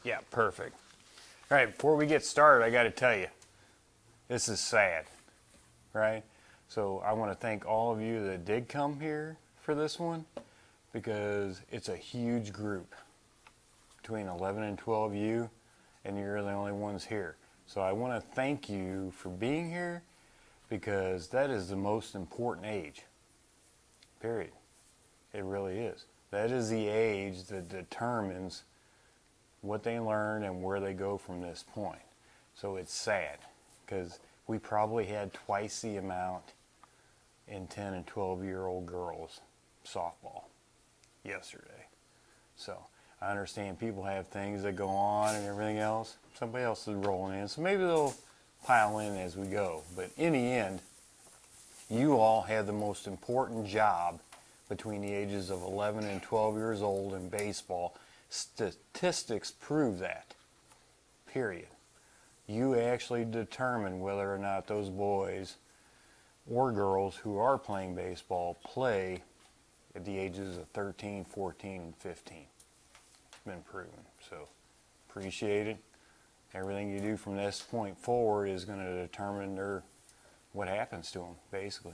Yeah, perfect. All right, before we get started, I got to tell you, this is sad, right? So I want to thank all of you that did come here for this one because it's a huge group between 11 and 12 you, and you're the only ones here. So I want to thank you for being here because that is the most important age, period. It really is. That is the age that determines what they learn and where they go from this point. So it's sad because we probably had twice the amount in 10 and 12-year-old girls softball yesterday. So I understand people have things that go on and everything else. Somebody else is rolling in, so maybe they'll pile in as we go. But in the end, you all have the most important job between the ages of 11 and 12 years old in baseball. Statistics prove that, period. You actually determine whether or not those boys or girls who are playing baseball play at the ages of 13, 14, and 15. It's been proven. So appreciate it. Everything you do from this point forward is going to determine what happens to them, basically.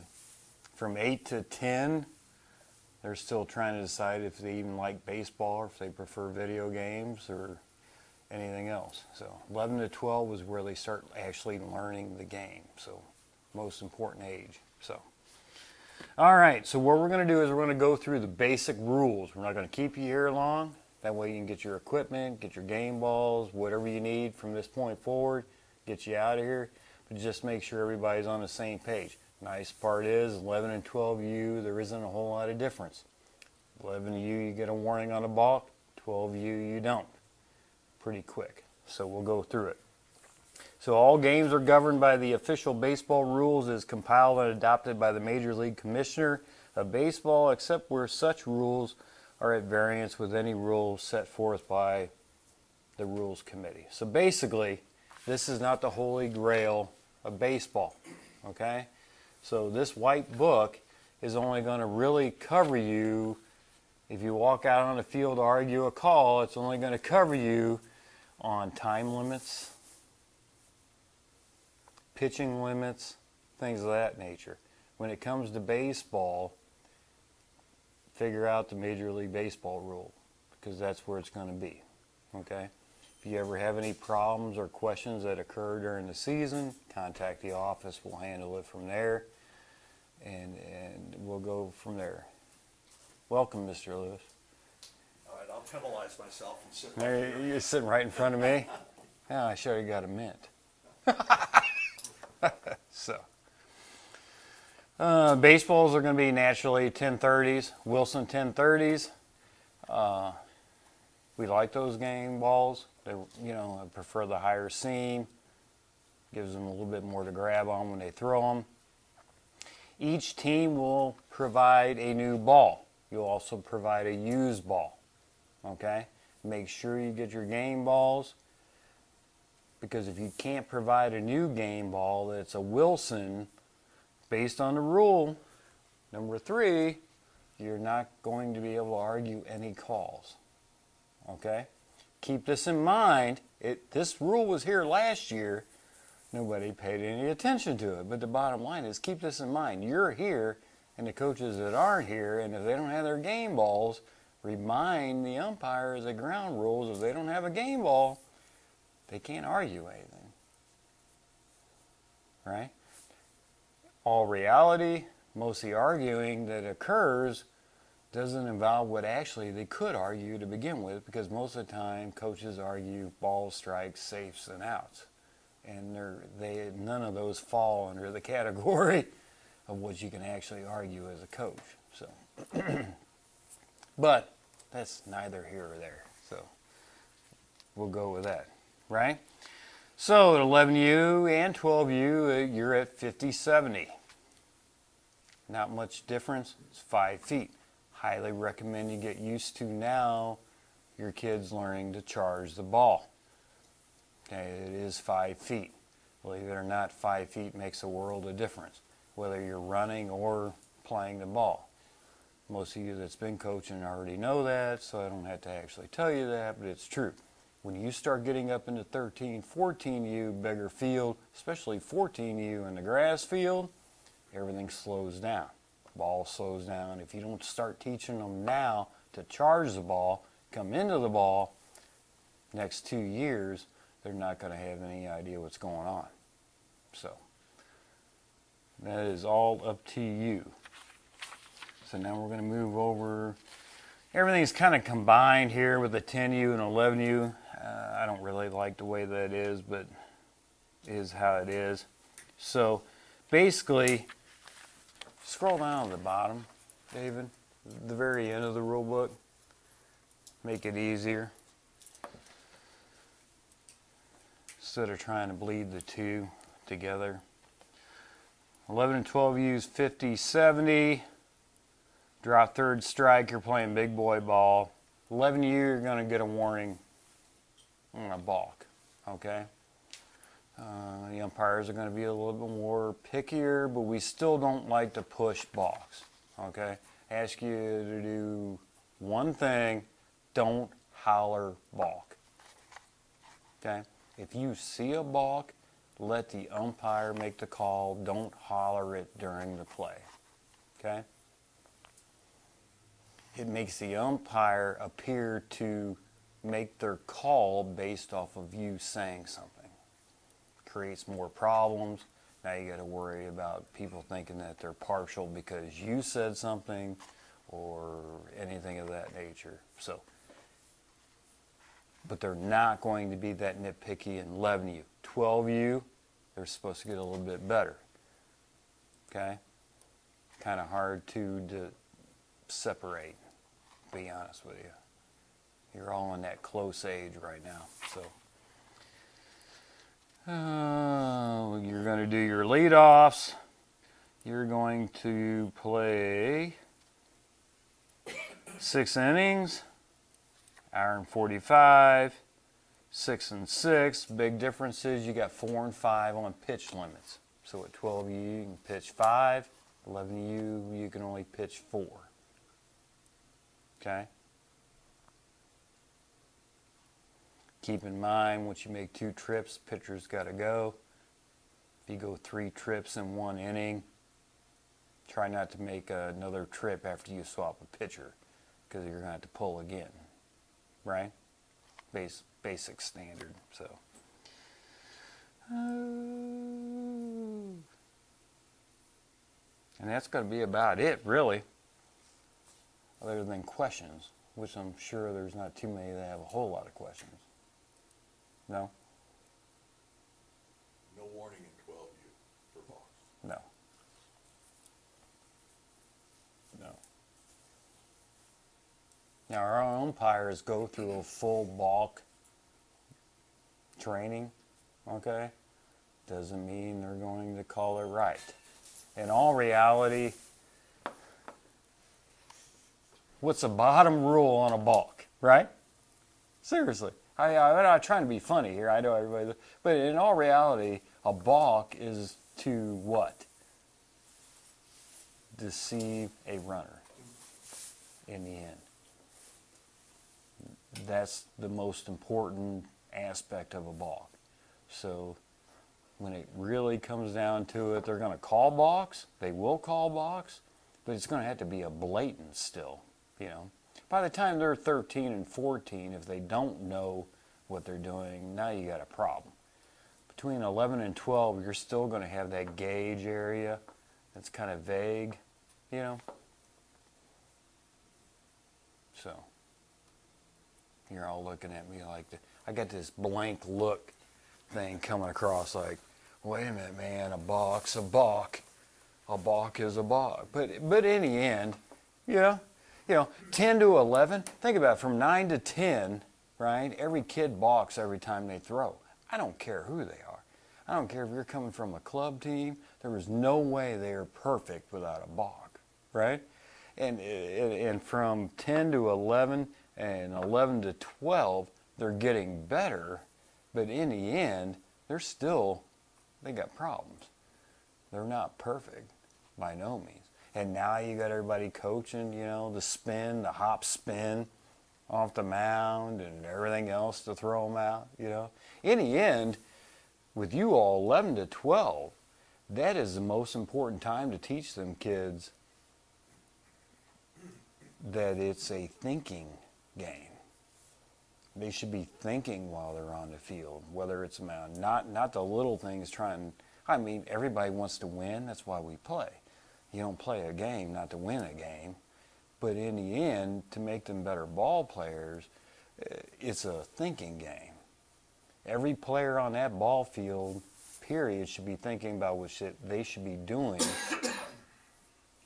From 8 to 10, they're still trying to decide if they even like baseball or if they prefer video games or anything else. So 11 to 12 was where they start actually learning the game. So most important age. So all right, so what we're going to do is we're going to go through the basic rules. We're not going to keep you here long. That way you can get your equipment, get your game balls, whatever you need from this point forward, get you out of here. But just make sure everybody's on the same page. Nice part is 11 and 12U, there isn't a whole lot of difference. 11U, you get a warning on the ball. 12U, you don't. Pretty quick. So we'll go through it. So all games are governed by the official baseball rules as compiled and adopted by the Major League Commissioner of Baseball, except where such rules are at variance with any rules set forth by the Rules Committee. So basically, this is not the holy grail of baseball, okay? So this white book is only going to really cover you. If you walk out on the field to argue a call, it's only going to cover you on time limits, pitching limits, things of that nature. When it comes to baseball, figure out the Major League Baseball rule because that's where it's going to be, okay? If you ever have any problems or questions that occur during the season, contact the office. We'll handle it from there, and we'll go from there. Welcome, Mr. Lewis. All right, I'll penalize myself and sit There, you're sitting right in front of me. Yeah, I should have got a mint. So, baseballs are going to be naturally 1030s, Wilson 1030s. We like those game balls. They, I prefer the higher seam. Gives them a little bit more to grab on when they throw them. Each team will provide a new ball. You'll also provide a used ball. Okay? Make sure you get your game balls, because if you can't provide a new game ball that's a Wilson, based on the rule, number 3, you're not going to be able to argue any calls. Okay? Keep this in mind. This rule was here last year. Nobody paid any attention to it. But the bottom line is, keep this in mind. You're here, and the coaches that aren't here, and if they don't have their game balls, remind the umpires the ground rules. If they don't have a game ball, they can't argue anything. Right? All reality, most of the arguing that occurs doesn't involve what actually they could argue to begin with, because most of the time coaches argue balls, strikes, safes, and outs. And none of those fall under the category of what you can actually argue as a coach. So, but that's neither here or there. So we'll go with that, right? So at 11U and 12U, you're at 50-70. Not much difference. It's 5 feet. Highly recommend you get used to now your kids learning to charge the ball. Okay, it is 5 feet. Believe it or not, 5 feet makes a world of difference, whether you're running or playing the ball. Most of you that's been coaching already know that, so I don't have to actually tell you that, but it's true. When you start getting up into 13, 14U, bigger field, especially 14U in the grass field, everything slows down. Ball slows down. If you don't start teaching them now to charge the ball, come into the ball, next 2 years, they're not going to have any idea what's going on. So that is all up to you. So now we're going to move over. Everything's kind of combined here with the 10U and 11U. I don't really like the way that is, but it is how it is. So basically, scroll down to the bottom, David, the very end of the rule book. Make it easier. Instead of trying to bleed the two together. 11 and 12 use 50, 70. Drop third strike, you're playing big boy ball. 11U, you're going to get a warning on a balk. Okay? The umpires are going to be a little bit more pickier, but we still don't like to push balks. Okay? Ask you to do one thing, don't holler balk. Okay? If you see a balk, let the umpire make the call. Don't holler it during the play. Okay? It makes the umpire appear to make their call based off of you saying something. Creates more problems. Now you got to worry about people thinking that they're partial because you said something or anything of that nature. So, but they're not going to be that nitpicky in 11U. 12U, they're supposed to get a little bit better. Okay? Kind of hard to separate, to be honest with you. You're all in that close age right now. So, you're going to do your leadoffs. You're going to play 6 innings. Hour and 45, 6 and 6. Big difference is you got 4 and 5 on pitch limits. So at 12U you can pitch 5, 11U you can only pitch 4. Okay? Keep in mind, once you make 2 trips, pitcher's got to go. If you go 3 trips in 1 inning, try not to make another trip after you swap a pitcher, because you're going to have to pull again. Right? Basic standard. So, and that's going to be about it, really. Other than questions, which I'm sure there's not too many that have a whole lot of questions. No? No warning in 12U for balks. No. No. Now, our umpires go through a full balk training, okay? Doesn't mean they're going to call it right. In all reality, what's the bottom rule on a balk, right? Seriously. I'm not trying to be funny here. I know everybody, but in all reality, a balk is to what? Deceive a runner in the end. That's the most important aspect of a balk. So when it really comes down to it, they're going to call balks. They will call balks, but it's going to have to be a blatant still, you know. By the time they're 13 and 14, if they don't know what they're doing, now you got a problem. Between 11 and 12, you're still going to have that gauge area that's kind of vague, you know. So you're all looking at me like I got this blank look thing coming across like, wait a minute, man, a balk's a balk. A balk is a balk. But in the end, you know, 10 to 11, think about it, from 9 to 10, right? Every kid balks every time they throw. I don't care who they are. I don't care if you're coming from a club team. There is no way they are perfect without a balk, right? And from 10 to 11 and 11 to 12, they're getting better, but in the end, they got problems. They're not perfect by no means. And now you got everybody coaching, you know, the spin, the hop spin, off the mound and everything else to throw them out, you know. In the end, with you all 11 to 12, that is the most important time to teach them kids that it's a thinking game. They should be thinking while they're on the field, whether it's a mound, not the little things trying. I mean, everybody wants to win. That's why we play. You don't play a game not to win a game. But in the end, to make them better ball players, it's a thinking game. Every player on that ball field, period, should be thinking about what they should be doing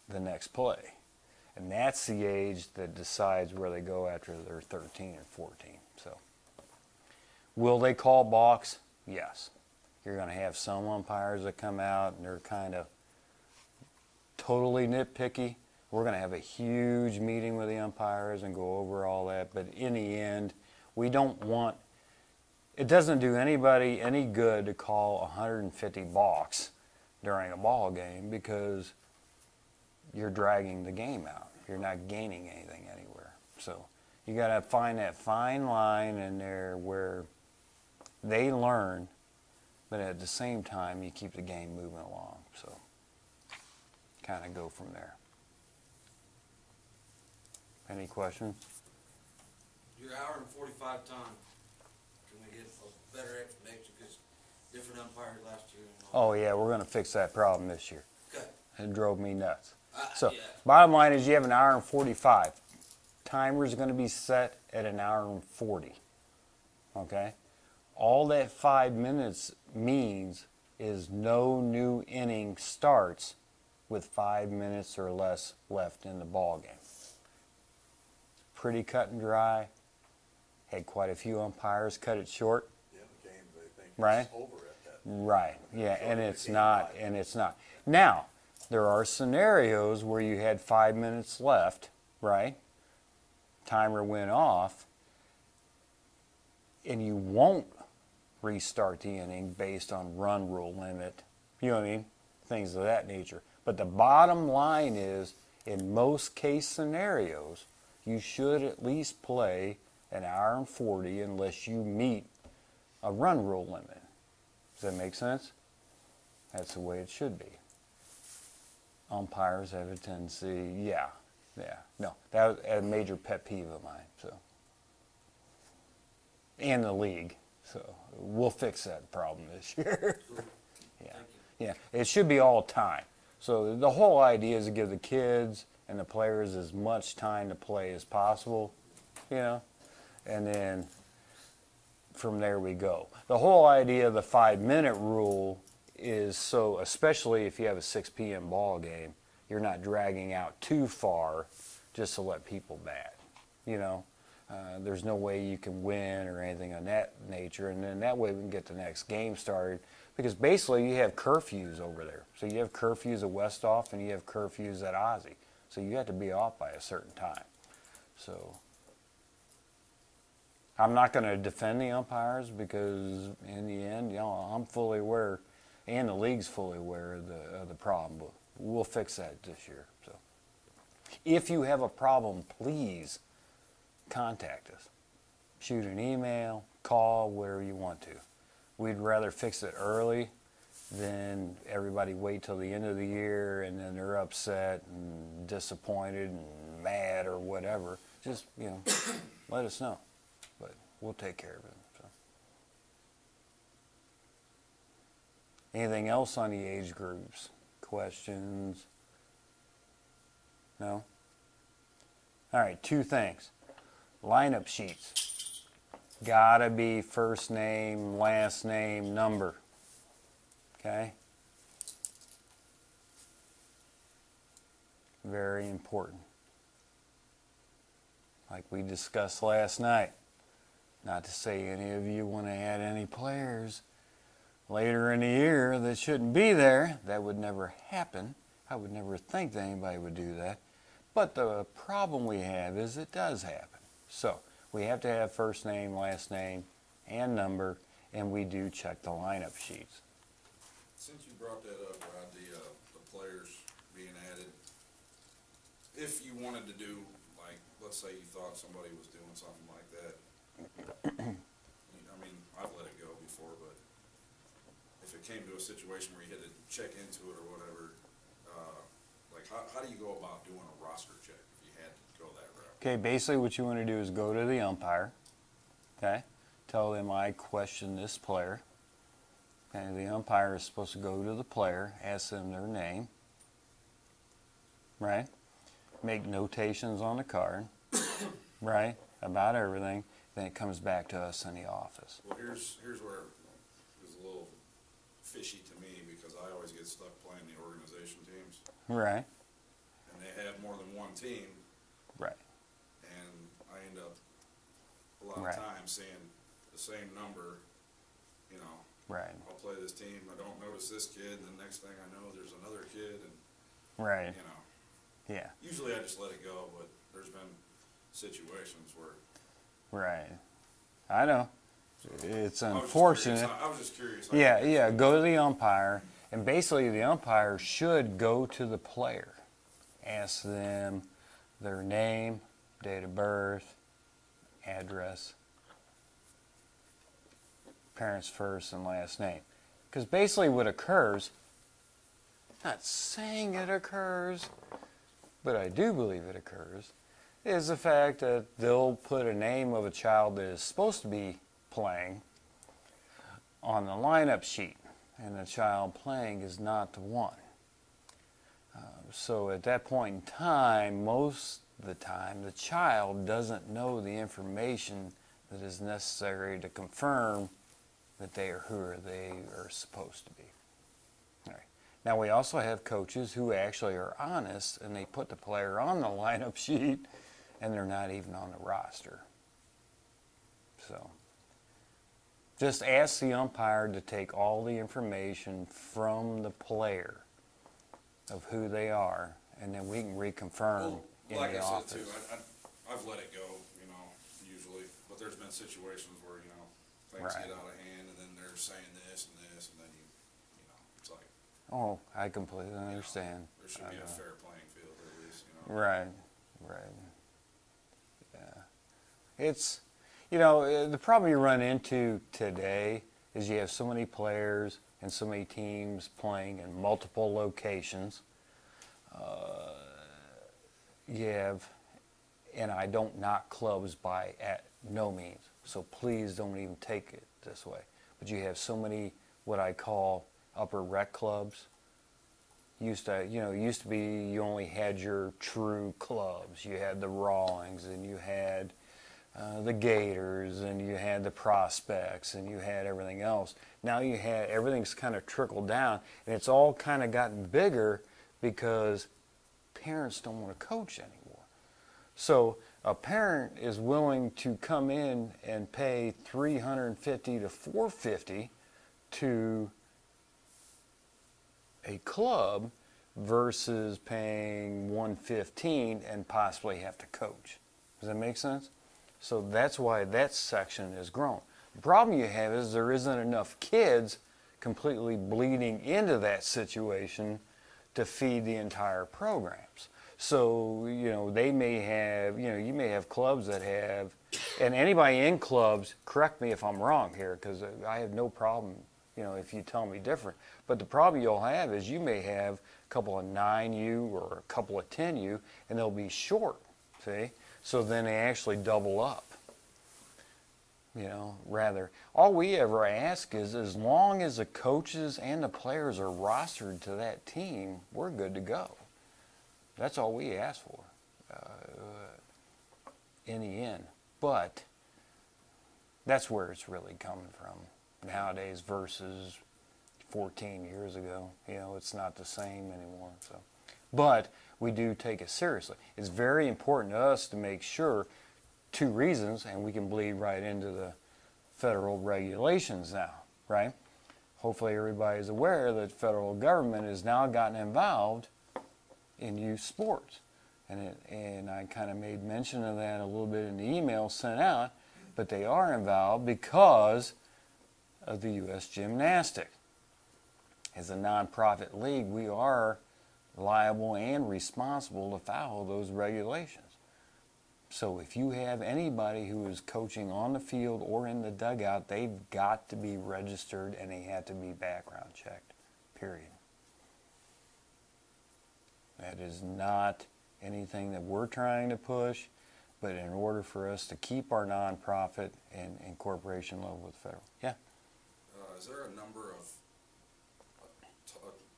the next play. And that's the age that decides where they go after they're 13 or 14. So, will they call balks? Yes. You're going to have some umpires that come out and they're kind of totally nitpicky. We're going to have a huge meeting with the umpires and go over all that. But in the end, we don't want, it doesn't do anybody any good to call 150 balks during a ball game because you're dragging the game out. You're not gaining anything anywhere. So you got to find that fine line in there where they learn, but at the same time you keep the game moving along. So kind of go from there. Any questions? Your hour and 45 time, can we get a better explanation? Because different umpires last year. And all Oh yeah, we're going to fix that problem this year. Okay. It drove me nuts. Yeah. Bottom line is you have an hour and 45. Timer's going to be set at an hour and 40. Okay? All that 5 minutes means is no new inning starts with 5 minutes or less left in the ball game. Pretty cut and dry. Had quite a few umpires cut it short. Yeah, the game, they think Right. it's over at that. Right. Yeah, So and they it's can't not. fight. And it's not. Now, there are scenarios where you had 5 minutes left, right? Timer went off, and you won't restart the inning based on run rule limit. You know what I mean? Things of that nature. But the bottom line is, in most case scenarios, you should at least play an hour and 40 unless you meet a run rule limit. Does that make sense? That's the way it should be. Umpires have a tendency, yeah. No, that was a major pet peeve of mine. So, and the league. So we'll fix that problem this year. Yeah, it should be all time. So the whole idea is to give the kids and the players as much time to play as possible, you know, and then from there we go. The whole idea of the 5 minute rule is so, especially if you have a 6 p.m. ball game, you're not dragging out too far just to let people bat, you know. There's no way you can win or anything of that nature, and then that way we can get the next game started, because basically you have curfews over there. So you have curfews at Westhoff and you have curfews at Ozzie. So you have to be off by a certain time. So I'm not going to defend the umpires because in the end, you know, I'm fully aware, and the league's fully aware of the problem. But we'll fix that this year. So if you have a problem, please contact us. Shoot an email, call, whatever you want to. We'd rather fix it early than everybody wait till the end of the year and then they're upset and disappointed and mad or whatever. Just, you know, let us know. But we'll take care of it. So. Anything else on the age groups? Questions? No? All right, 2 things. Lineup sheets. Gotta be first name, last name, number. Okay? Very important. Like we discussed last night. Not to say any of you want to add any players later in the year that shouldn't be there. That would never happen. I would never think that anybody would do that. But the problem we have is it does happen. So we have to have first name, last name, and number, and we do check the lineup sheets. Since you brought that up, Rod, the players being added, if you wanted to do, like, let's say you thought somebody was doing something like that. I mean, I've let it go before, but if it came to a situation where you had to check into it or whatever, like how do you go about doing a roster check if you had to go that route? Okay, basically what you want to do is go to the umpire, okay? Tell them I question this player. Okay, the umpire is supposed to go to the player, ask them their name, right? Make notations on the card, right, about everything. Then it comes back to us in the office. Well, here's where it was a little fishy to me because I always get stuck playing the organization teams. Right. And they have more than one team. Right. And I end up a lot Right. of times seeing the same number, you know. Right. I'll play this team, I don't notice this kid, and the next thing I know there's another kid, and, Right. you know. Yeah. Usually I just let it go, but there's been situations where. Right. I know. It's I was just unfortunate. curious. I was just curious. Yeah. Go to the umpire, and basically the umpire should go to the player, ask them their name, date of birth, address, parents' first and last name. Because basically what occurs, not saying it occurs, but I do believe it occurs, is the fact that they'll put a name of a child that is supposed to be playing on the lineup sheet, and the child playing is not the one. So at that point in time, most of the time, the child doesn't know the information that is necessary to confirm that they are who they are supposed to be. All right. Now we also have coaches who actually are honest and they put the player on the lineup sheet and they're not even on the roster. So just ask the umpire to take all the information from the player of who they are, and then we can reconfirm in like the I office. said too, I've let it go, you know, usually, but there's been situations where, you know, things Right. get out of hand, and then they're saying this and this, and then you know, it's like, Oh, I completely understand. there should be I a know. fair playing field at least, you know. Right. Yeah. It's, you know, the problem you run into today is you have so many players and so many teams playing in multiple locations. You have, and I don't knock clubs by at no means, so please don't even take it this way. But you have so many what I call upper rec clubs. Used to be you only had your true clubs. You had the Rawlings, and you had the Gators, and you had the Prospects, and you had everything else. Now you had everything's kind of trickled down, and it's all kind of gotten bigger because parents don't want to coach anymore. So a parent is willing to come in and pay $350 to $450 to a club versus paying $115 and possibly have to coach. Does that make sense? So that's why that section has grown. The problem you have is there isn't enough kids completely bleeding into that situation to feed the entire programs. So, you know, they may have, you know, you may have clubs that have, and anybody in clubs, correct me if I'm wrong here, because I have no problem, you know, if you tell me different. But the problem you'll have is you may have a couple of 9U or a couple of 10U, and they'll be short, see? So then they actually double up. You know, rather, all we ever ask is as long as the coaches and the players are rostered to that team, we're good to go. That's all we ask for in the end. But that's where it's really coming from nowadays versus 14 years ago. You know, it's not the same anymore. So, but we do take it seriously. It's very important to us to make sure, two reasons, and we can bleed right into the federal regulations now, right? Hopefully everybody's aware that federal government has now gotten involved in youth sports. And I kind of made mention of that a little bit in the email sent out, but they are involved because of the U.S. Gymnastics. As a nonprofit league, we are liable and responsible to follow those regulations. So if you have anybody who is coaching on the field or in the dugout, they've got to be registered and they have to be background checked, period. That is not anything that we're trying to push, but in order for us to keep our nonprofit and corporation level with federal. Yeah? Is there a number of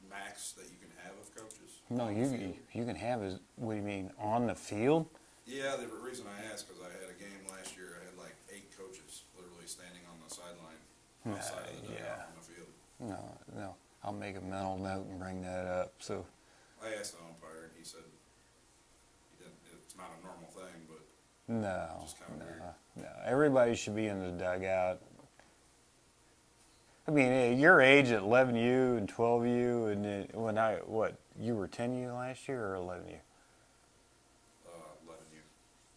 max that you can have of coaches? No, on the field? you can have, what do you mean, on the field? Yeah, the reason I asked, because I had a game last year, I had like 8 coaches literally standing on the sideline, outside of the dugout on the field. No. I'll make a mental note and bring that up. So I asked the umpire, and he said it's not a normal thing, but no, just kind of weird. No. Everybody should be in the dugout. I mean, at your age at 11U and 12U, and then you were 10U last year or 11U?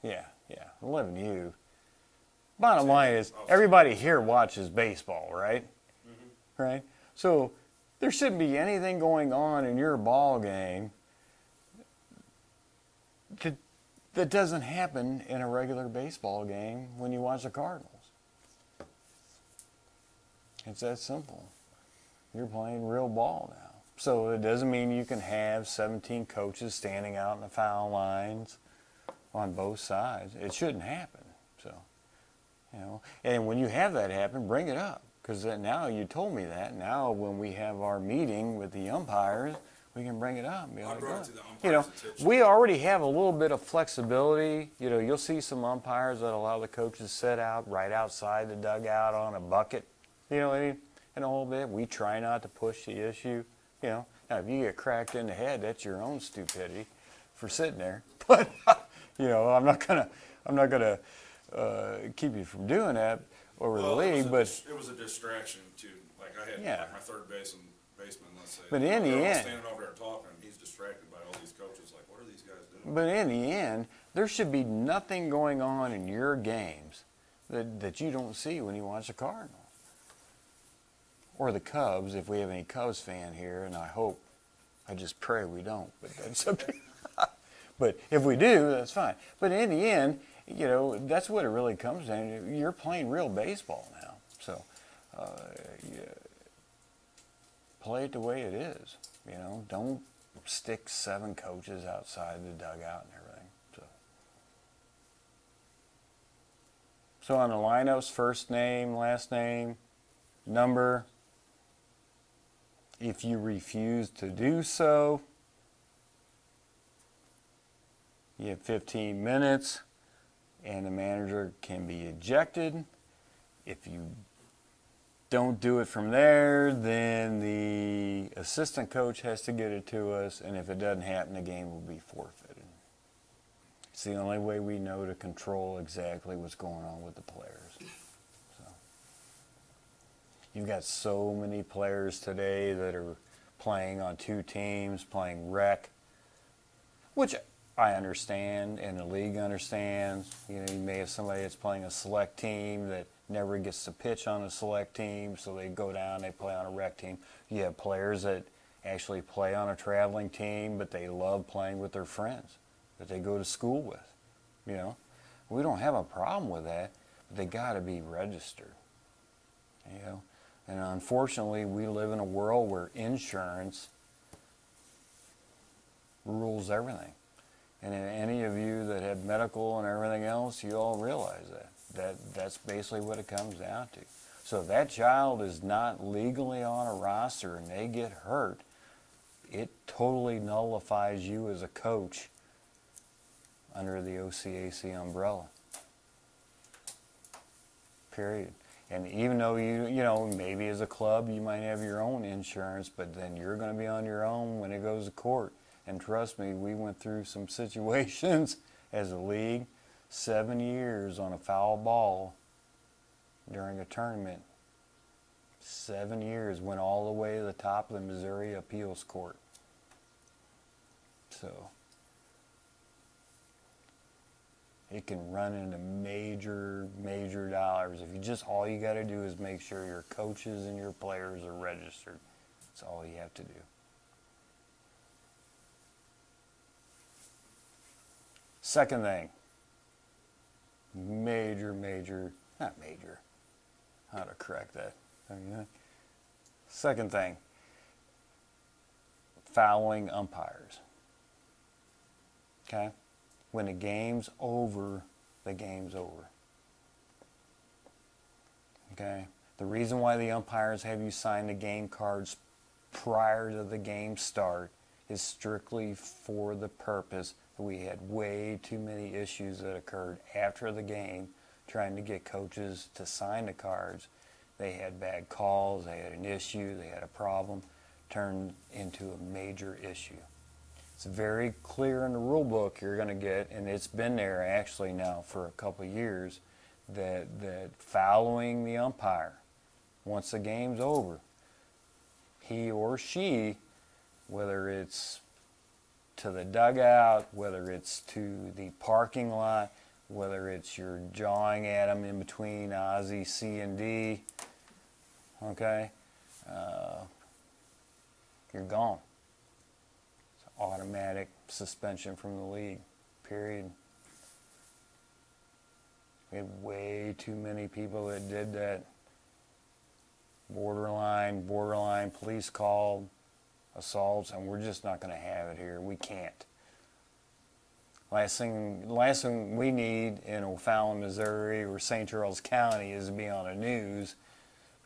11U. Yeah, 11U. Bottom line is, everybody here watches baseball, right? Mm-hmm. Right? So there shouldn't be anything going on in your ball game that doesn't happen in a regular baseball game when you watch the Cardinals. It's that simple. You're playing real ball now. So it doesn't mean you can have 17 coaches standing out in the foul lines on both sides. It shouldn't happen. So, and when you have that happen, bring it up. Because now you told me that. Now when we have our meeting with the umpires, we can bring it up and be like, brought it to the umpires' attention. we already have a little bit of flexibility. You'll see some umpires that allow the coaches to sit out right outside the dugout on a bucket. In a whole bit. We try not to push the issue. Now if you get cracked in the head, that's your own stupidity for sitting there. But I'm not gonna keep you from doing that over the league. But it was a distraction too. Like I had like my third baseman, let's say. But in the they're all end, standing over there talking, and he's distracted by all these coaches. Like, what are these guys doing? But in the end, there should be nothing going on in your games that you don't see when you watch the Cardinals. Or the Cubs, if we have any Cubs fan here, and I just pray we don't, but that's okay. But if we do, that's fine. But in the end, that's what it really comes down to. You're playing real baseball now. So play it the way it is. Don't stick 7 coaches outside the dugout and everything. So on the lineups, first name, last name, number. If you refuse to do so, you have 15 minutes and the manager can be ejected. If you don't do it from there, then the assistant coach has to get it to us, and if it doesn't happen, the game will be forfeited. It's the only way we know to control exactly what's going on with the players. You've got so many players today that are playing on 2 teams, playing rec, which I understand and the league understands. You may have somebody that's playing a select team that never gets to pitch on a select team, so they go down, they play on a rec team. You have players that actually play on a traveling team, but they love playing with their friends that they go to school with. We don't have a problem with that, but they got to be registered. And unfortunately, we live in a world where insurance rules everything. And any of you that have medical and everything else, you all realize that's basically what it comes down to. So if that child is not legally on a roster and they get hurt, it totally nullifies you as a coach under the OCAC umbrella. Period. And even though maybe as a club you might have your own insurance, but then you're going to be on your own when it goes to court. And trust me, we went through some situations as a league, 7 years on a foul ball during a tournament. 7 years, went all the way to the top of the Missouri Appeals Court. So it can run into major dollars. If all you got to do is make sure your coaches and your players are registered. That's all you have to do. Second thing, not major, how to correct that. Second thing, fouling umpires. Okay? When the game's over, the game's over. Okay? The reason why the umpires have you sign the game cards prior to the game start is strictly for the purpose that we had way too many issues that occurred after the game trying to get coaches to sign the cards. They had bad calls, they had an issue, they had a problem, turned into a major issue. It's very clear in the rule book you're going to get, and it's been there actually now for a couple of years, that fouling the umpire, once the game's over, he or she, whether it's to the dugout, whether it's to the parking lot, whether it's you're jawing at them in between Ozzy C and D, okay, you're gone. It's automatic suspension from the league, period. We had way too many people that did that. Borderline police called, assaults, and we're just not going to have it here. We can't. Last thing we need in O'Fallon, Missouri, or St. Charles County is to be on the news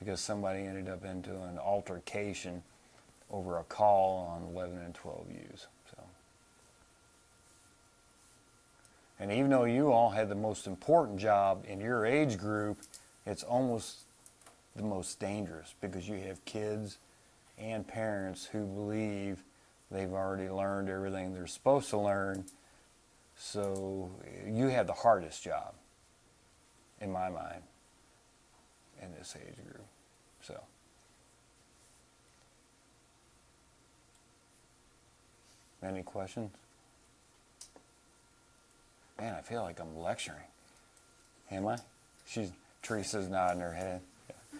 because somebody ended up into an altercation over a call on 11 and 12 U's. So, and even though you all had the most important job in your age group, it's almost the most dangerous because you have kids and parents who believe they've already learned everything they're supposed to learn. So you have the hardest job, in my mind, in this age group. So, any questions? Man, I feel like I'm lecturing. Am I? Teresa's nodding her head.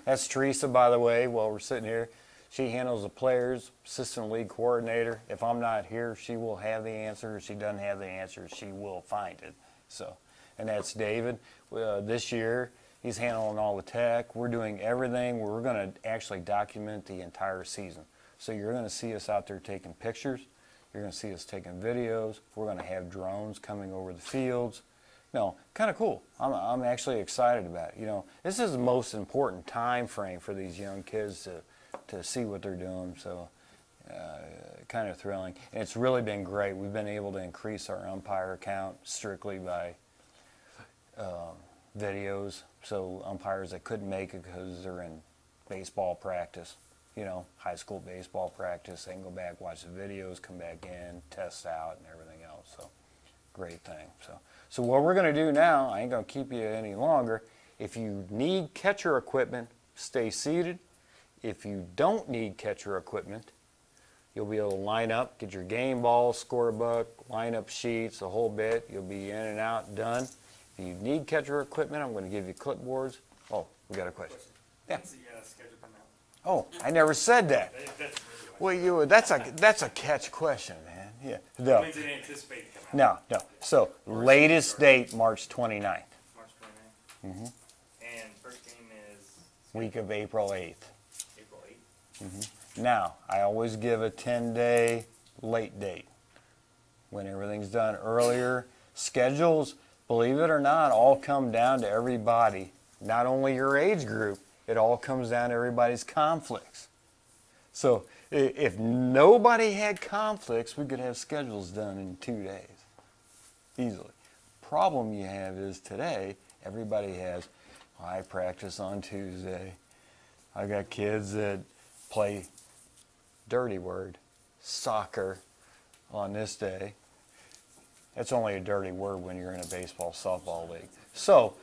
That's Teresa, by the way, while we're sitting here. She handles the players, assistant league coordinator. If I'm not here, she will have the answer. If she doesn't have the answer, she will find it. So, and that's David. This year, he's handling all the tech. We're doing everything. We're going to actually document the entire season. So you're going to see us out there taking pictures. You're going to see us taking videos. We're going to have drones coming over the fields. No, kind of cool. I'm actually excited about it. You know, this is the most important time frame for these young kids to see what they're doing. So, kind of thrilling. And it's really been great. We've been able to increase our umpire count strictly by videos. So umpires that couldn't make it because they're in baseball practice, you know, high school baseball practice, they can go back, watch the videos, come back in, test out, and everything else. So, great thing. So what we're going to do now, I ain't going to keep you any longer. If you need catcher equipment, stay seated. If you don't need catcher equipment, you'll be able to line up, get your game ball, score book, line up sheets, the whole bit. You'll be in and out, done. If you need catcher equipment, I'm going to give you clipboards. Oh, we got a question. Yeah. Oh, I never said that. Well, that's a catch question, man. Yeah. No. No. So, latest date, March 29th. March 29th. Mm-hmm. And first game is Week of April 8th. April 8th. Mm-hmm. Now, I always give a 10-day late date. When everything's done earlier, schedules, believe it or not, all come down to everybody. Not only your age group, it all comes down to everybody's conflicts. So, if nobody had conflicts, we could have schedules done in 2 days. Easily. Problem you have is today, everybody has, I practice on Tuesday. I got kids that play, dirty word, soccer on this day. That's only a dirty word when you're in a baseball, softball league. So,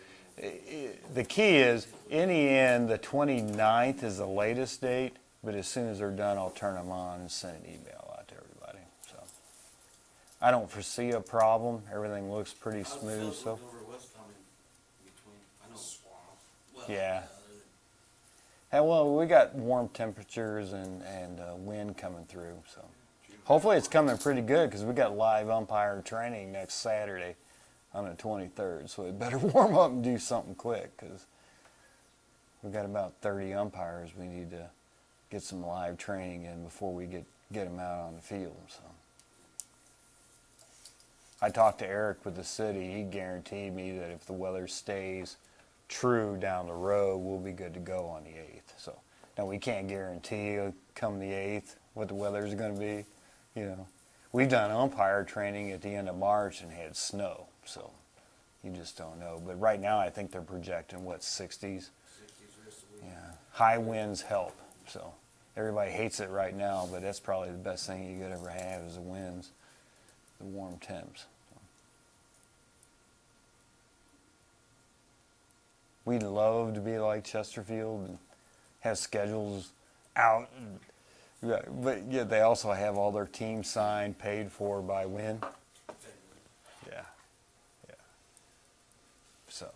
the key is, in the end, the 29th is the latest date, but as soon as they're done, I'll turn them on and send an email out to everybody. So, I don't foresee a problem. Everything looks pretty smooth. So, yeah. And well, we got warm temperatures and wind coming through. So, hopefully it's coming pretty good because we got live umpire training next Saturday on the 23rd, so we better warm up and do something quick because we've got about 30 umpires we need to get some live training in before we get them out on the field. So I talked to Eric with the city. He guaranteed me that if the weather stays true down the road, we'll be good to go on the 8th. So now we can't guarantee come the 8th what the weather's going to be. You know, we've done umpire training at the end of March and had snow, so you just don't know. But right now, I think they're projecting what, 60s. 60s the rest of the week. Yeah, high winds help. So everybody hates it right now, but that's probably the best thing you could ever have is the winds, the warm temps. We'd love to be like Chesterfield and have schedules out. Yeah, but yeah, they also have all their teams signed, paid for by when? Yeah, yeah. So,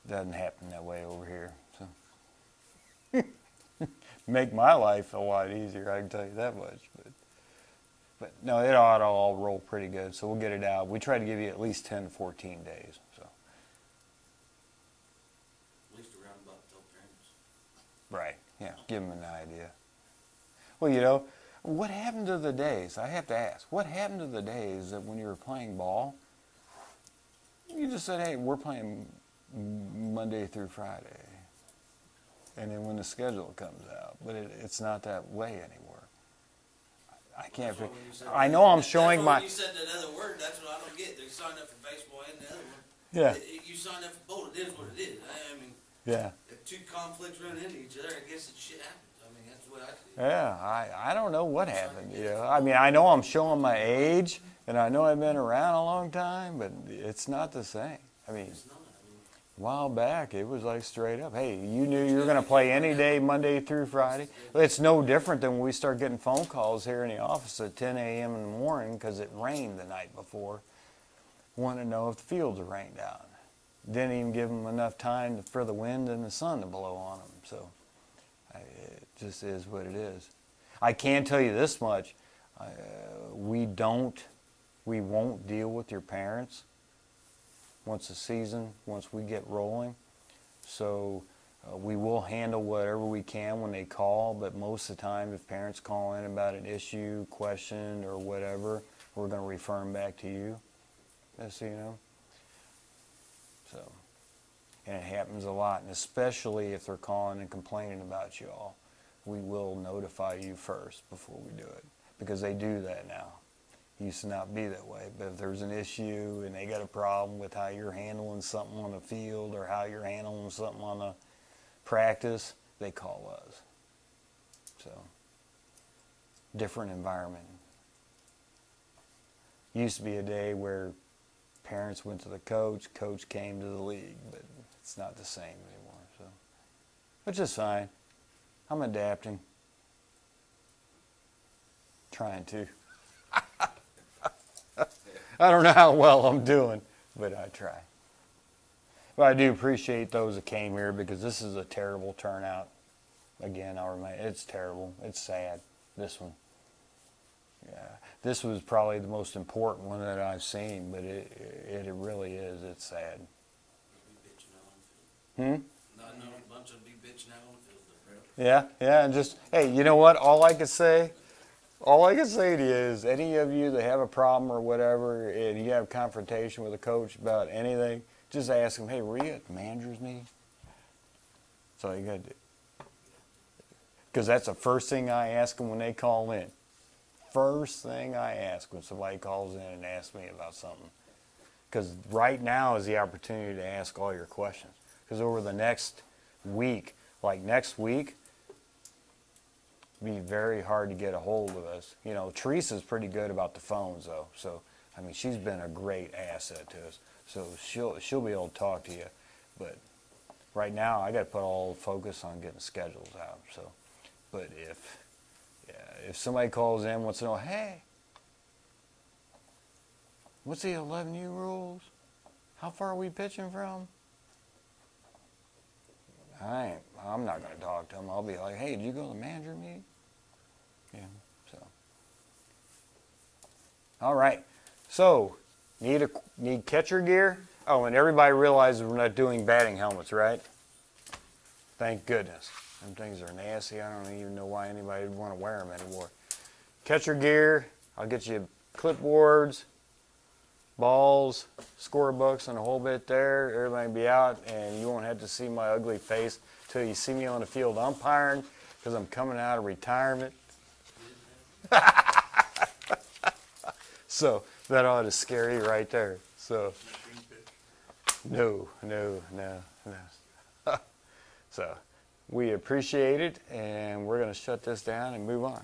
doesn't happen that way over here. So, make my life a lot easier. I can tell you that much. But no, it ought to all roll pretty good. So we'll get it out. We try to give you at least 10 to 14 days. So. At least around about the parents. Right. Yeah. Give them an idea. Well, you know, what happened to the days? I have to ask. What happened to the days that when you were playing ball, you just said, "Hey, we're playing Monday through Friday," and then when the schedule comes out, but it's not that way anymore. I can't. I know I'm showing my. You said that other word. That's what I don't get. They signed up for baseball and the other one. Yeah. You signed up for both. It is what it is. I mean. Yeah. If two conflicts run into each other, I guess it shit happens. I mean, that's what I see. Yeah, I don't know what happened. You know, I mean, I know I'm showing my age, and I know I've been around a long time, but it's not the same. I mean, It's not. I mean, a while back, it was like straight up, hey, you knew you were going to play any day, Monday through Friday. It's no different than when we start getting phone calls here in the office at 10 a.m. in the morning because it rained the night before. Want to know if the fields are rained out. Didn't even give them enough time for the wind and the sun to blow on them. So it just is what it is. I can tell you this much. We won't deal with your parents once we get rolling. So we will handle whatever we can when they call, but most of the time if parents call in about an issue, question, or whatever, we're going to refer them back to you, just so you know. So, and it happens a lot, and especially if they're calling and complaining about you all, we will notify you first before we do it, because they do that now. It used to not be that way, but if there's an issue and they got a problem with how you're handling something on the field or how you're handling something on the practice, they call us. So, different environment. Used to be a day where parents went to the coach, coach came to the league, but it's not the same anymore. So, which is fine. I'm adapting. Trying to. I don't know how well I'm doing, but I try. But I do appreciate those that came here because this is a terrible turnout. Again, I'll remind you, it's terrible. It's sad, this one. Yeah, this was probably the most important one that I've seen, but it really is. It's sad. be bitching out on the field. Not know a bunch of be bitching out on the field. Yeah, and just, hey, you know what? All I can say to you is any of you that have a problem or whatever, and you have confrontation with a coach about anything, just ask them, hey, were you at the manager's meeting? That's all you got to do. Because that's the first thing I ask them when they call in. First thing I ask when somebody calls in and asks me about something. Because right now is the opportunity to ask all your questions. Because over the next week, like next week, it'll be very hard to get a hold of us. You know, Teresa's pretty good about the phones, though. So, I mean, she's been a great asset to us. So she'll be able to talk to you. But right now, I got to put all the focus on getting schedules out. So, but if somebody calls in, wants to know, hey, what's the 11U rules? How far are we pitching from? I'm not going to talk to them. I'll be like, hey, did you go to the manager meeting? Yeah, so. All right. So, Need catcher gear? Oh, and everybody realizes we're not doing batting helmets, right? Thank goodness. Them things are nasty. I don't even know why anybody would want to wear them anymore. Catcher gear. I'll get you clipboards, balls, scorebooks, and a whole bit there. Everybody will be out, and you won't have to see my ugly face till you see me on the field umpiring, because I'm coming out of retirement. So that ought to scare you right there. So no. So we appreciate it, and we're going to shut this down and move on.